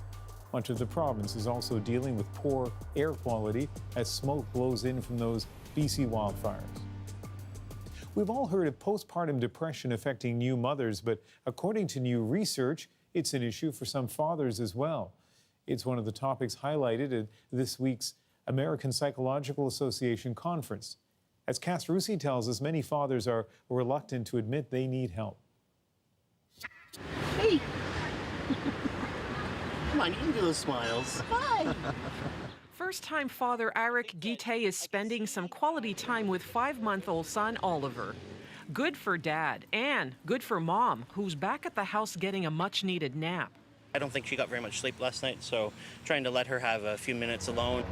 Speaker 18: Much of the province is also dealing with poor air quality as smoke blows in from those BC wildfires. We've all heard of postpartum depression affecting new mothers, but according to new research, it's an issue for some fathers as well. It's one of the topics highlighted at this week's American Psychological Association conference. As Cass Russi tells us, many fathers are reluctant to admit they need help.
Speaker 20: Hey! Come on, you can do those smiles. Hi!
Speaker 4: First-time father Eric Guite is spending some quality time with 5-month-old son Oliver. Good for dad and good for mom, who's back at the house getting a much-needed nap.
Speaker 7: I don't think she got very much sleep last night, so trying to let her have a few minutes alone.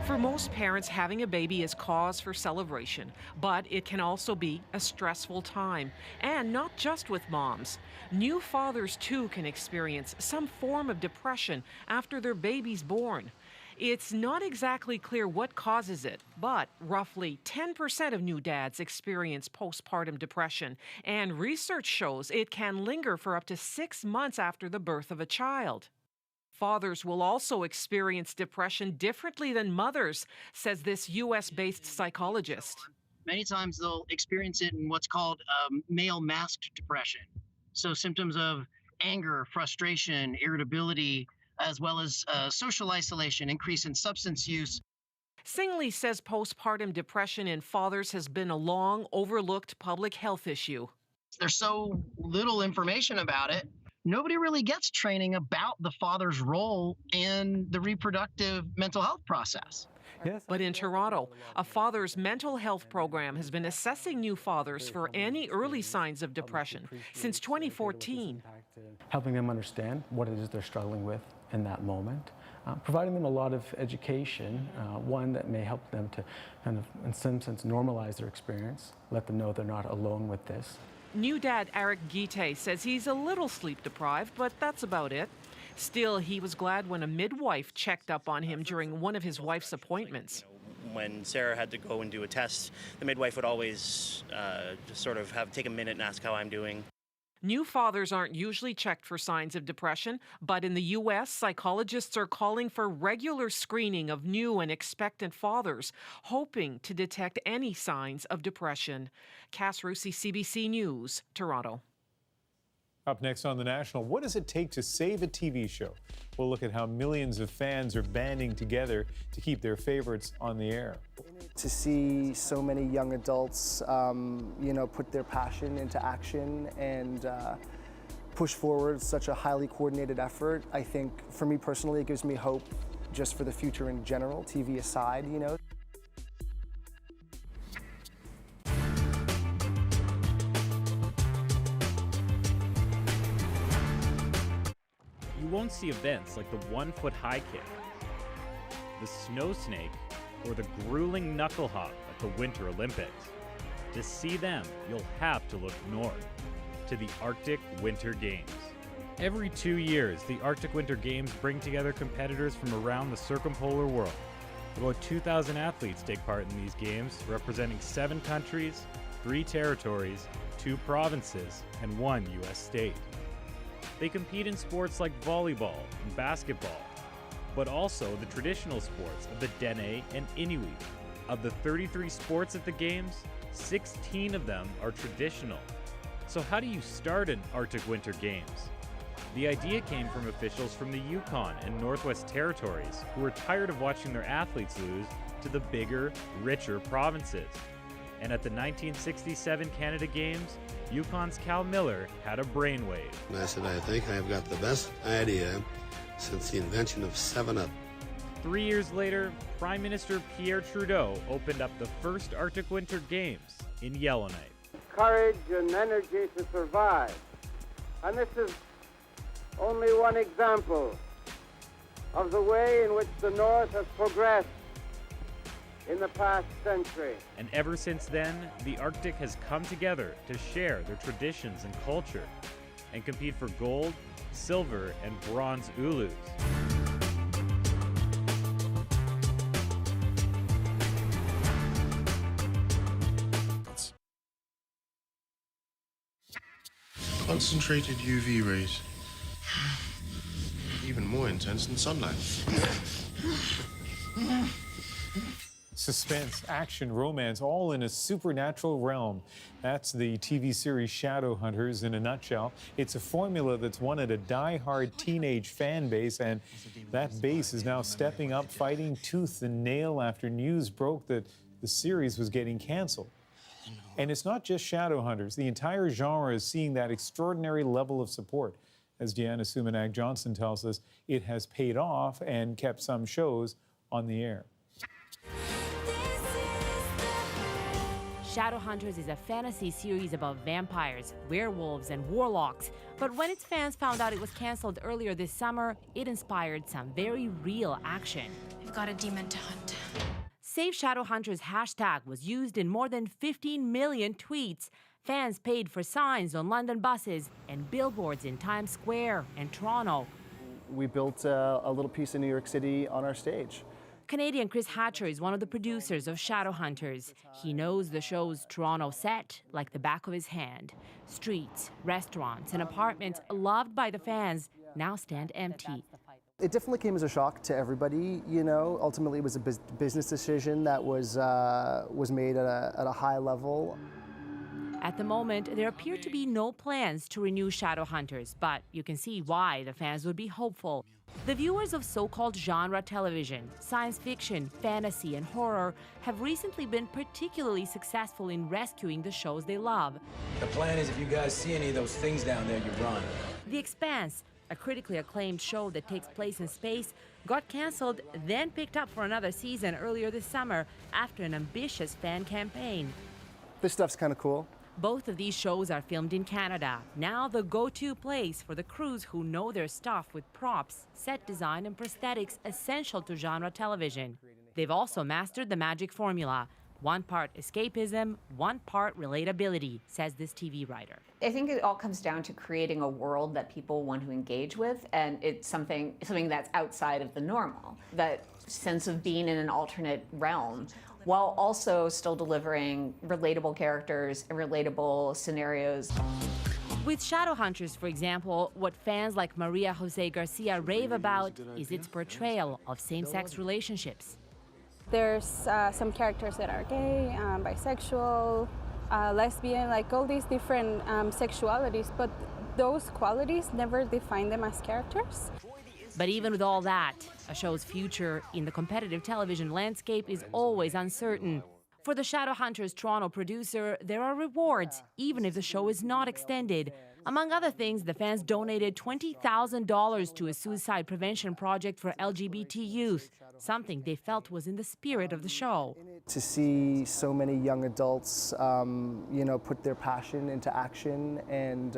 Speaker 4: For most parents, having a baby is cause for celebration, but it can also be a stressful time, and not just with moms. New fathers, too, can experience some form of depression after their baby's born. It's not exactly clear what causes it, but roughly 10% of new dads experience postpartum depression, and research shows it can linger for up to 6 months after the birth of a child. Fathers will also experience depression differently than mothers, says this U.S.-based psychologist.
Speaker 20: Many times they'll experience it in what's called male masked depression. So symptoms of anger, frustration, irritability, as well as social isolation, increase in substance use.
Speaker 4: Singley says postpartum depression in fathers has been a long overlooked public health issue.
Speaker 20: There's so little information about it. Nobody really gets training about the father's role in the reproductive mental health process.
Speaker 4: But in Toronto, a father's mental health program has been assessing new fathers for any early signs of depression since 2014.
Speaker 9: Helping them understand what it is they're struggling with in that moment, providing them a lot of education, one that may help them to kind of, in some sense, normalize their experience, let them know they're not alone with this.
Speaker 4: New dad Eric Guite says he's a little sleep deprived, but that's about it. Still, he was glad when a midwife checked up on him during one of his wife's appointments.
Speaker 7: When Sarah had to go and do a test, the midwife would always just sort of take a minute and ask how I'm doing.
Speaker 4: New fathers aren't usually checked for signs of depression, but in the U.S., psychologists are calling for regular screening of new and expectant fathers, hoping to detect any signs of depression. Cass Russi, CBC News, Toronto.
Speaker 18: Up next on The National, what does it take to save a TV show? We'll look at how millions of fans are banding together to keep their favorites on the air.
Speaker 21: To see so many young adults, put their passion into action and push forward such a highly coordinated effort, I think for me personally, it gives me hope just for the future in general, TV aside,
Speaker 22: You won't see events like the 1-foot high kick, the snow snake, or the grueling knuckle hop at the Winter Olympics. To see them, you'll have to look north, to the Arctic Winter Games. Every 2 years, the Arctic Winter Games bring together competitors from around the circumpolar world. About 2,000 athletes take part in these games, representing 7 countries, 3 territories, 2 provinces, and 1 U.S. state. They compete in sports like volleyball and basketball, but also the traditional sports of the Dene and Inuit. Of the 33 sports at the Games, 16 of them are traditional. So how do you start an Arctic Winter Games? The idea came from officials from the Yukon and Northwest Territories who were tired of watching their athletes lose to the bigger, richer provinces. And at the 1967 Canada Games, Yukon's Cal Miller had a brainwave.
Speaker 23: And I said, I think I've got the best idea since the invention of 7-Up.
Speaker 22: 3 years later, Prime Minister Pierre Trudeau opened up the first Arctic Winter Games in Yellowknife.
Speaker 24: Courage and energy to survive. And this is only one example of the way in which the North has progressed in the past century.
Speaker 22: And ever since then, the Arctic has come together to share their traditions and culture and compete for gold, silver, and bronze ulus.
Speaker 28: Concentrated UV rays. Even more intense than sunlight.
Speaker 18: Suspense, action, romance, all in a supernatural realm. That's the TV series Shadowhunters in a nutshell. It's a formula that's won at a die-hard teenage fan base, and that base is now stepping up, fighting tooth and nail after news broke that the series was getting canceled. And it's not just Shadowhunters. The entire genre is seeing that extraordinary level of support. As Deanna Sumanag-Johnson tells us, it has paid off and kept some shows on the air.
Speaker 3: Shadowhunters is a fantasy series about vampires, werewolves, and warlocks. But when its fans found out it was canceled earlier this summer, it inspired some very real action.
Speaker 5: We've got a demon to hunt.
Speaker 3: Save Shadowhunters hashtag was used in more than 15 million tweets. Fans paid for signs on London buses and billboards in Times Square and Toronto.
Speaker 21: We built a little piece in New York City on our stage.
Speaker 3: Canadian Chris Hatcher is one of the producers of Shadowhunters. He knows the show's Toronto set like the back of his hand. Streets, restaurants, and apartments loved by the fans now stand empty.
Speaker 21: It definitely came as a shock to everybody, you know. Ultimately, it was a business decision that was made at a high level.
Speaker 3: At the moment, there appear to be no plans to renew Shadowhunters, but you can see why the fans would be hopeful. The viewers of so-called genre television, science fiction, fantasy, and horror have recently been particularly successful in rescuing the shows they love.
Speaker 8: The plan is if you guys see any of those things down there, you run.
Speaker 3: The Expanse, a critically acclaimed show that takes place in space, got canceled, then picked up for another season earlier this summer after an ambitious fan campaign.
Speaker 21: This stuff's kind of cool.
Speaker 3: Both of these shows are filmed in Canada, now the go-to place for the crews who know their stuff with props, set design, and prosthetics essential to genre television. They've also mastered the magic formula. One part escapism, one part relatability, says this TV writer.
Speaker 10: I think it all comes down to creating a world that people want to engage with, and it's something that's outside of the normal. That sense of being in an alternate realm, while also still delivering relatable characters and relatable scenarios.
Speaker 3: With Shadowhunters, for example, what fans like Maria Jose Garcia rave about is its portrayal of same-sex relationships.
Speaker 12: There's some characters that are gay, bisexual, lesbian, like all these different sexualities, but those qualities never define them as characters.
Speaker 3: But even with all that, a show's future in the competitive television landscape is always uncertain. For the Shadowhunters Toronto producer, there are rewards, even if the show is not extended. Among other things, the fans donated $20,000 to a suicide prevention project for LGBT youth, something they felt was in the spirit of the show.
Speaker 21: To see so many young adults, you know, put their passion into action and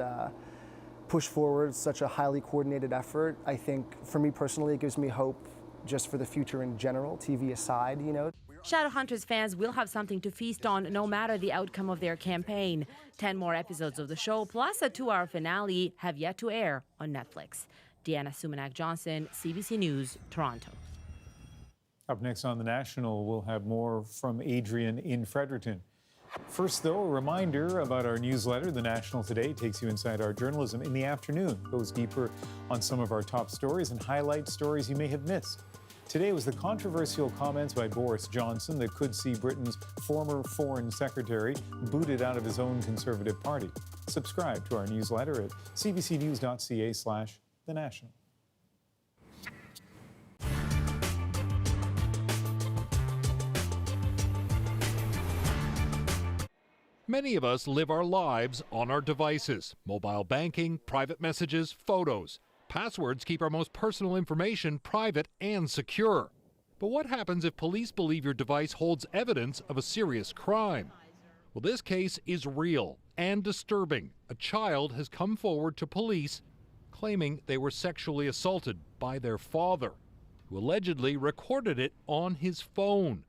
Speaker 21: push forward such a highly coordinated effort, I think for me personally, it gives me hope just for the future in general, TV aside, you know.
Speaker 3: Shadowhunters fans will have something to feast on no matter the outcome of their campaign. 10 more episodes of the show, plus a 2-hour finale, have yet to air on Netflix. Deanna Sumanag-Johnson, CBC News, Toronto.
Speaker 18: Up next on The National, we'll have more from Adrian in Fredericton. First, though, a reminder about our newsletter. The National Today takes you inside our journalism in the afternoon, goes deeper on some of our top stories and highlights stories you may have missed. Today was the controversial comments by Boris Johnson that could see Britain's former Foreign Secretary booted out of his own Conservative Party. Subscribe to our newsletter at cbcnews.ca/The National.
Speaker 25: Many of us live our lives on our devices. Mobile banking, private messages, photos. Passwords keep our most personal information private and secure. But what happens if police believe your device holds evidence of a serious crime? Well, this case is real and disturbing. A child has come forward to police claiming they were sexually assaulted by their father, who allegedly recorded it on his phone.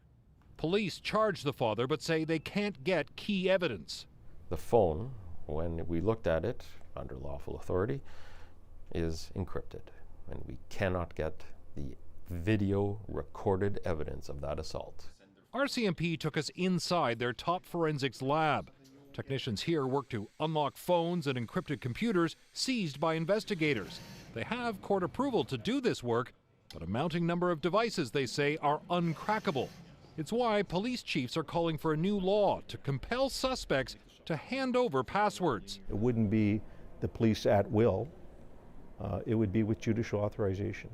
Speaker 25: Police charge the father but say they can't get key evidence.
Speaker 26: The phone, when we looked at it under lawful authority, is encrypted, and we cannot get the video recorded evidence of that assault.
Speaker 25: RCMP took us inside their top forensics lab. Technicians here work to unlock phones and encrypted computers seized by investigators. They have court approval to do this work, but a mounting number of devices, they say, are uncrackable. It's why police chiefs are calling for a new law to compel suspects to hand over passwords.
Speaker 5: It wouldn't be the police at will. It would be with judicial authorization.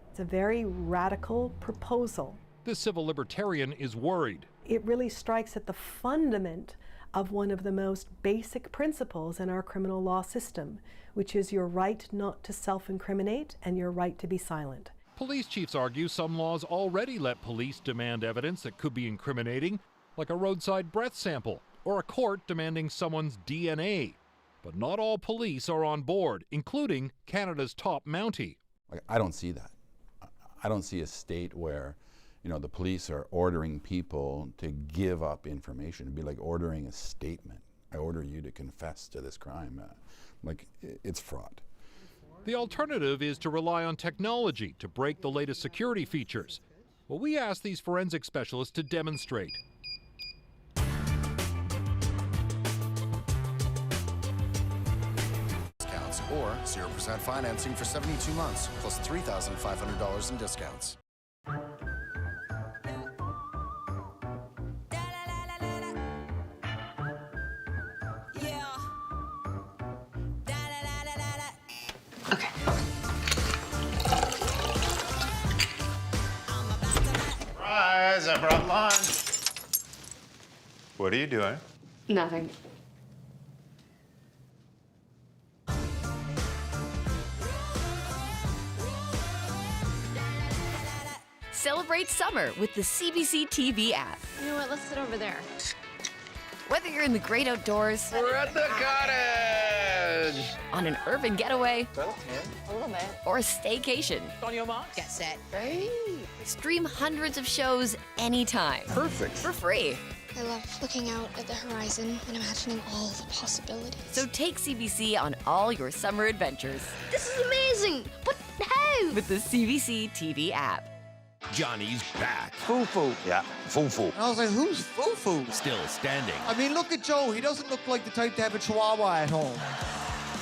Speaker 11: It's a very radical proposal.
Speaker 25: This civil libertarian is worried.
Speaker 11: It really strikes at the fundament of one of the most basic principles in our criminal law system, which is your right not to self-incriminate and your right to be silent.
Speaker 25: Police chiefs argue some laws already let police demand evidence that could be incriminating, like a roadside breath sample or a court demanding someone's DNA. But not all police are on board, including Canada's top Mountie.
Speaker 13: I don't see that. I don't see a state where, the police are ordering people to give up information. It'd be like ordering a statement. I order you to confess to this crime. It's fraud.
Speaker 25: The alternative is to rely on technology to break the latest security features. Well, we asked these forensic specialists to demonstrate.
Speaker 14: Discounts or 0% financing for 72 months, plus $3,500 in discounts.
Speaker 16: Surprise, I brought lunch. What are you doing?
Speaker 15: Nothing.
Speaker 17: Celebrate summer with the CBC TV app.
Speaker 19: You know what? Let's sit over there.
Speaker 17: Whether you're in the great outdoors,
Speaker 16: We're at the cottage.
Speaker 17: on an urban getaway,
Speaker 19: A little bit.
Speaker 17: or a staycation,
Speaker 19: On your mark. Get set.
Speaker 16: Hey.
Speaker 17: stream hundreds of shows anytime.
Speaker 16: Perfect.
Speaker 17: For free.
Speaker 19: I love looking out at the horizon and imagining all the possibilities.
Speaker 17: So take CBC on all your summer adventures
Speaker 19: This is amazing! But how?
Speaker 17: with the CBC TV app.
Speaker 27: Johnny's back.
Speaker 16: Foo-foo.
Speaker 27: Yeah, Foo-foo.
Speaker 16: I was like, who's Foo-foo?
Speaker 27: Still standing.
Speaker 16: I mean, look at Joe. He doesn't look like the type to have a chihuahua at home.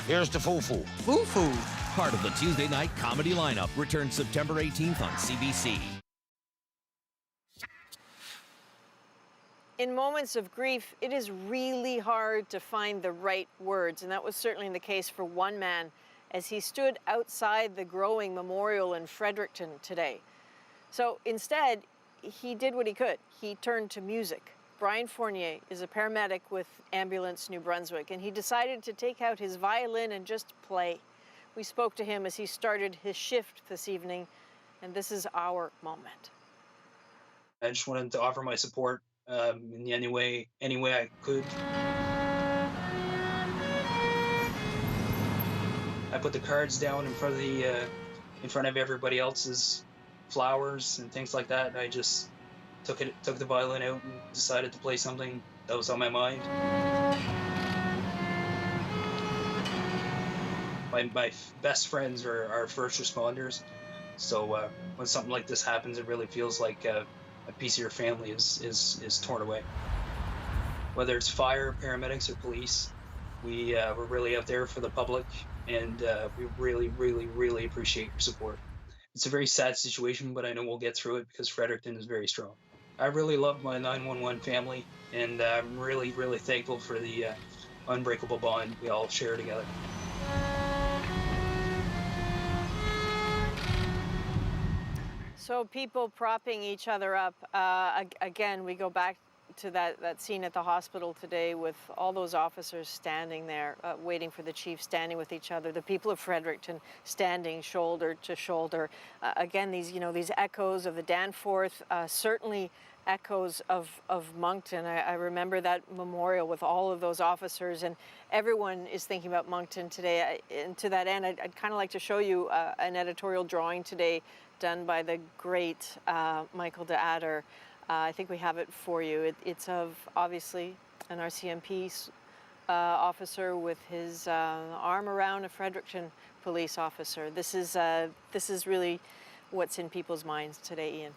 Speaker 27: Here's to Foo-foo.
Speaker 16: Foo-foo.
Speaker 27: Part of the Tuesday night comedy lineup returns September 18th on CBC.
Speaker 1: In moments of grief, it is really hard to find the right words, and that was certainly the case for one man as he stood outside the growing memorial in Fredericton today. So instead, he did what he could. He turned to music. Brian Fournier is a paramedic with Ambulance New Brunswick, and he decided to take out his violin and just play. We spoke to him as he started his shift this evening, and this is our moment.
Speaker 29: I just wanted to offer my support in any way I could. I put the cards down in front of everybody else's flowers and things like that. I just took the violin out and decided to play something that was on my mind. My best friends are first responders, so when something like this happens, it really feels like a piece of your family is torn away. Whether it's fire, paramedics, or police, we're really out there for the public, and we really appreciate your support. It's a very sad situation, but I know we'll get through it because Fredericton is very strong. I really love my 911 family, and I'm really thankful for the unbreakable bond we all share together.
Speaker 1: So people propping each other up. Again, we go back to that scene at the hospital today with all those officers standing there, waiting for the chief, standing with each other. The people of Fredericton standing shoulder to shoulder. Again, these echoes of the Danforth, certainly echoes of Moncton. I remember that memorial with all of those officers, and everyone is thinking about Moncton today. And to that end, I'd kind of like to show you an editorial drawing today done by the great Michael de Adder. I think we have it for you. It's of, obviously, an RCMP officer with his arm around a Fredericton police officer. This is really what's in people's minds today, Ian.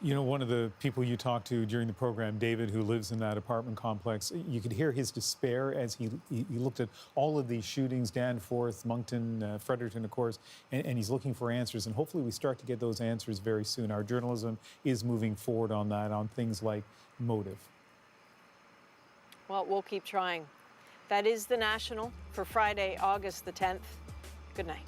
Speaker 18: You know, one of the people you talked to during the program, David, who lives in that apartment complex, you could hear his despair as he looked at all of these shootings, Danforth, Moncton, Fredericton, of course, and he's looking for answers. And hopefully we start to get those answers very soon. Our journalism is moving forward on that, on things like motive.
Speaker 1: Well, we'll keep trying. That is The National for Friday, August the 10th. Good night.